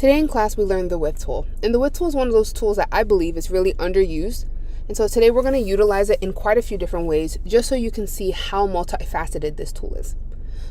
Today in class we learned the width tool, and the width tool is one of those tools that I believe is really underused, and so today we're going to utilize it in quite a few different ways just so you can see how multifaceted this tool is.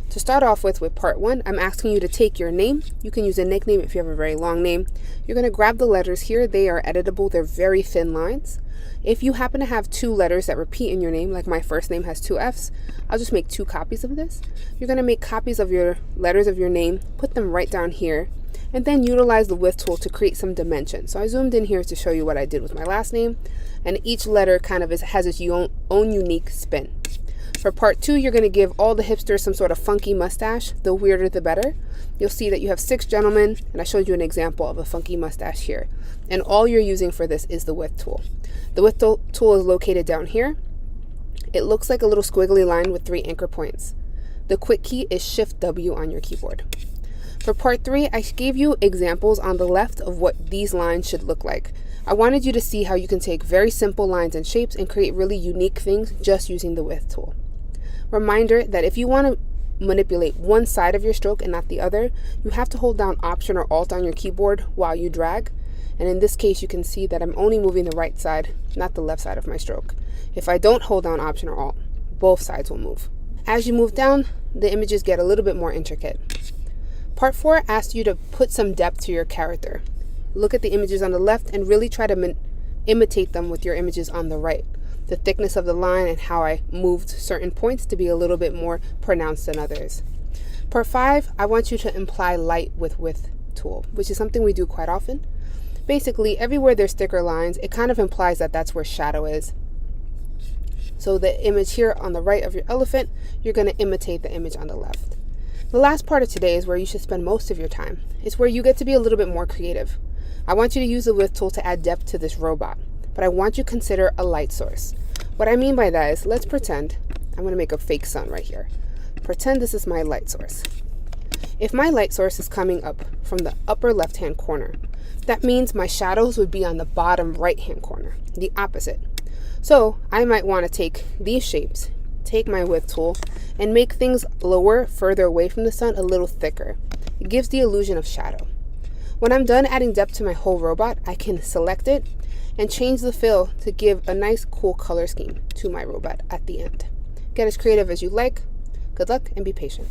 To start off with part 1, I'm asking you to take your name. You can use a nickname if you have a very long name. You're going to grab the letters here. They are editable. They're very thin lines. If you happen to have 2 letters that repeat in your name, like my first name has 2 F's, I'll just make 2 copies of this. You're going to make copies of your letters of your name, put them right down here, and then utilize the width tool to create some dimension. So I zoomed in here to show you what I did with my last name, and each letter kind of has its own unique spin. For part 2, you're going to give all the hipsters some sort of funky mustache. The weirder the better. You'll see that you have 6 gentlemen, and I showed you an example of a funky mustache here. And all you're using for this is the width tool. The width tool is located down here. It looks like a little squiggly line with 3 anchor points. The quick key is Shift W on your keyboard. For part 3, I gave you examples on the left of what these lines should look like. I wanted you to see how you can take very simple lines and shapes and create really unique things just using the width tool. Reminder that if you want to manipulate one side of your stroke and not the other, you have to hold down Option or Alt on your keyboard while you drag. And in this case, you can see that I'm only moving the right side, not the left side of my stroke. If I don't hold down Option or Alt, both sides will move. As you move down, the images get a little bit more intricate. Part 4 asks you to put some depth to your character. Look at the images on the left and really try to imitate them with your images on the right. The thickness of the line and how I moved certain points to be a little bit more pronounced than others. Part 5, I want you to imply light with width tool, which is something we do quite often. Basically, everywhere there's thicker lines, it kind of implies that that's where shadow is. So the image here on the right of your elephant, you're going to imitate the image on the left. The last part of today is where you should spend most of your time. It's where you get to be a little bit more creative. I want you to use the width tool to add depth to this robot, but I want you to consider a light source. What I mean by that is, let's pretend, I'm going to make a fake sun right here. Pretend this is my light source. If my light source is coming up from the upper left-hand corner, that means my shadows would be on the bottom right-hand corner, the opposite. So I might want to take these shapes, take my width tool, and make things lower, further away from the sun, a little thicker. It gives the illusion of shadow. When I'm done adding depth to my whole robot, I can select it and change the fill to give a nice cool color scheme to my robot at the end. Get as creative as you like. Good luck and be patient.